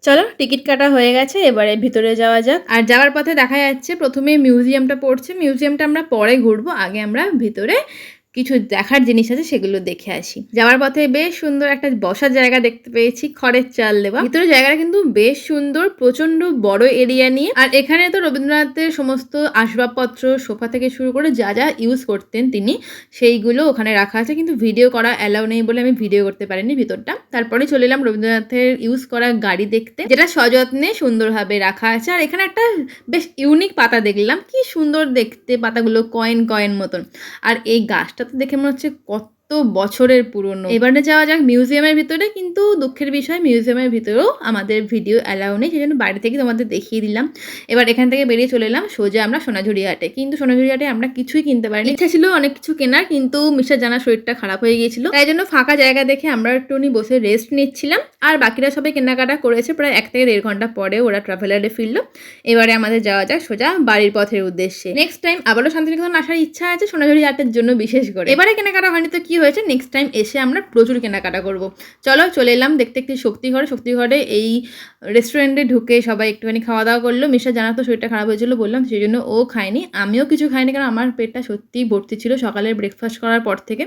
চলো টিকিট কাটা হয়ে গেছে, এবারে ভিতরে যাওয়া যাক। আর যাওয়ার পথে দেখা যাচ্ছে প্রথমে মিউজিয়ামটা পড়ছে, মিউজিয়ামটা আমরা পরে ঘুরবো, আগে আমরা ভিতরে কিছু দেখার জিনিস আছে সেগুলো দেখে আসি। যাওয়ার পথে বেশ সুন্দর একটা বসার জায়গা দেখতে পেয়েছি, খড়ের চাল দেওয়া। ভিতরে জায়গাটা কিন্তু বেশ সুন্দর, প্রচন্ড বড় এরিয়া নিয়ে। আর এখানে তো রবীন্দ্রনাথের সমস্ত আসবাবপত্র, সোফা থেকে শুরু করে যা যা ইউজ করতেন তিনি, সেইগুলো ওখানে রাখা আছে, কিন্তু ভিডিও করা অ্যালাউ নেই বলে আমি ভিডিও করতে পারিনি ভিতরটা। তারপরে চলে এলাম রবীন্দ্রনাথের ইউজ করা গাড়ি দেখতে, যেটা সযত্নে সুন্দরভাবে রাখা আছে। আর এখানে একটা বেশ ইউনিক পাতা দেখলাম, কি সুন্দর দেখতে পাতাগুলো, কয়েন কয়েন মতন। আর এই গাছটা তো দেখে মনে হচ্ছে কত বছরের পুরনো। এবারে যাওয়া যাক মিউজিয়ামের ভিতরে, কিন্তু দুঃখের বিষয় মিউজিয়ামের ভিতরেও আমাদের ভিডিও অ্যালাউ নেই, সেই জন্য বাড়ি থেকে তোমাদের দেখিয়ে দিলাম। এবার এখান থেকে বেরিয়ে চলে এলাম সোজা আমরা সোনাঝুরি হাটে, কিন্তু সোনাঝুরি হাটে আমরা কিছুই কিনতে পারিনি। ইচ্ছা ছিল অনেক কিছু কেনার, কিন্তু মিস্টার জানার শরীরটা খারাপ হয়ে গিয়েছিল, তাই জন্য ফাঁকা জায়গা দেখে আমরা একটুখানি বসে রেস্ট নিচ্ছিলাম। আর বাকিরা সবাই কেনাকাটা করেছে, প্রায় 1 থেকে 1.5 ঘন্টা পরে ওরা ট্রাভেলারে ফিরলো। এবারে আমাদের যাওয়া যাক সোজা বাড়ির পথের উদ্দেশ্যে। নেক্সট টাইম আবারও শান্তিনিকেতন আসার ইচ্ছা আছে, সোনাঝুরি হাটের জন্য বিশেষ করে। এবারে কেনাকাটা হয়নি তো কি হয়েছে, নেক্সট টাইম এসে আমরা প্রচুর কেনাকাটা করব। চলো চলে এলাম দেখতে একটি শক্তিঘরে। শক্তিঘরে এই রেস্টুরেন্টে ঢুকে সবাই একটুখানি খাওয়া দাওয়া করলো। মিস্টার জানার তো শরীরটা খারাপ হয়েছিল বললাম, সেই জন্য ও খায়নি, আমিও কিছু খাইনি, কারণ আমার পেটটা সত্যিই ভর্তি ছিল সকালের ব্রেকফাস্ট করার পর থেকে।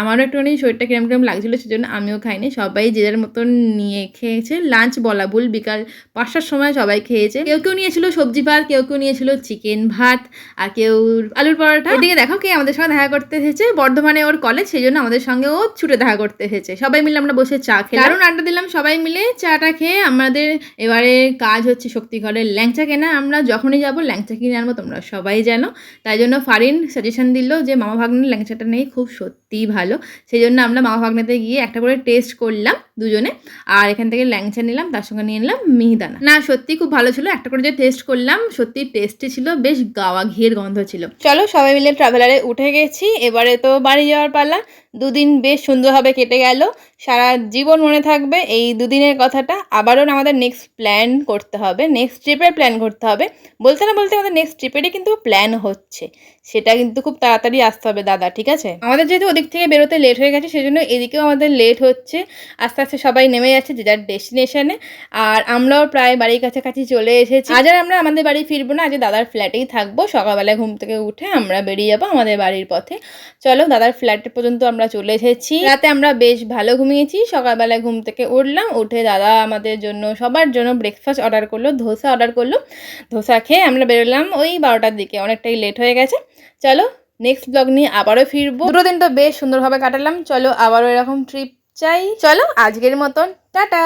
আমারও একটুখানি শরীরটা কিরম কিরম লাগছিলো, সেজন্য আমিও খাইনি। সবাই যে যার মতন নিয়ে খেয়েছে, লাঞ্চ বলা ভুল, বিকাল 5টার সময় সবাই খেয়েছে। কেউ কেউ নিয়েছিল সবজি ভাত, কেউ কেউ নিয়েছিল চিকেন ভাত, আর কেউ আলুর পরোটা। এদিকে দেখো কে আমাদের সঙ্গে দেখা করতে এসেছে, বর্ধমানে ওর কলেজ, সেই জন্য আমাদের সঙ্গে ও ছুটে দেখা করতে এসেছে। সবাই মিলে আমরা বসে চা খেলাম, দারুণ আড্ডা দিলাম সবাই মিলে। চাটা খেয়ে আমাদের এবারে কাজ হচ্ছে শক্তিঘরের ল্যাংচা কেনা। আমরা যখনই যাবো ল্যাংচা কিনে আনবো, তোমরা সবাই জানো। তাই জন্য ফারিন সাজেশন দিল যে মামা ভাগ্নের ল্যাংচাটা নেই, খুব সত্যিই ভালো। সেই জন্য আমরা মামা ভাগ্নেতে গিয়ে একটা করে টেস্ট করলাম দুজনে, আর এখান থেকে ল্যাংচা নিলাম, তার সঙ্গে নিয়ে নিলাম মিহিদানা। না সত্যি খুব ভালো ছিল, একটা করে যে টেস্ট করলাম সত্যি টেস্টি ছিল, বেশ গাওয়া ঘিয়ের গন্ধ ছিল। চলো সবাই মিলে ট্রাভেলারে উঠে গেছি, এবারে তো বাড়ি যাওয়ার পালা। দুদিন বেশ সুন্দরভাবে কেটে গেল, সারা জীবন মনে থাকবে এই দুদিনের কথাটা। আবারও আমাদের নেক্সট প্ল্যান করতে হবে, নেক্সট ট্রিপের প্ল্যান করতে হবে। বলতে না বলতে আমাদের নেক্সট ট্রিপেরই কিন্তু প্ল্যান হচ্ছে, সেটা কিন্তু খুব তাড়াতাড়ি আসতে হবে দাদা, ঠিক আছে? আমাদের যেহেতু ওদিক থেকে বেরোতে লেট হয়ে গেছে, সেজন্য এদিকেও আমাদের লেট হচ্ছে। আস্তে আস্তে সবাই নেমে যাচ্ছে যে যার ডেস্টিনেশনে, আর আমরাও প্রায় বাড়ির কাছাকাছি চলে এসেছি। আজ আর আমরা আমাদের বাড়ি ফিরবো না, আজ দাদার ফ্ল্যাটেই থাকবো। সকালবেলায় ঘুম থেকে উঠে আমরা বেরিয়ে যাবো আমাদের বাড়ির পথে। চলো দাদার ফ্ল্যাট পর্যন্ত আমরা চলে এসেছি। রাতে আমরা বেশ ভালো ঘুমিয়েছি, সকালবেলায় ঘুম থেকে উঠলাম, উঠে দাদা আমাদের জন্য সবার জন্য ব্রেকফাস্ট অর্ডার করলো, ধোসা অর্ডার করলো। ধোসা খেয়ে আমরা বেরোলাম ওই 12টার দিকে, অনেকটাই লেট হয়ে গেছে। চলো নেক্সট ব্লগ নিয়ে আবারও ফিরবো। 2 দিন তো বেশ সুন্দরভাবে কাটালাম, চলো আবারও এরকম ট্রিপ চাই। চলো আজকের মতন টাটা।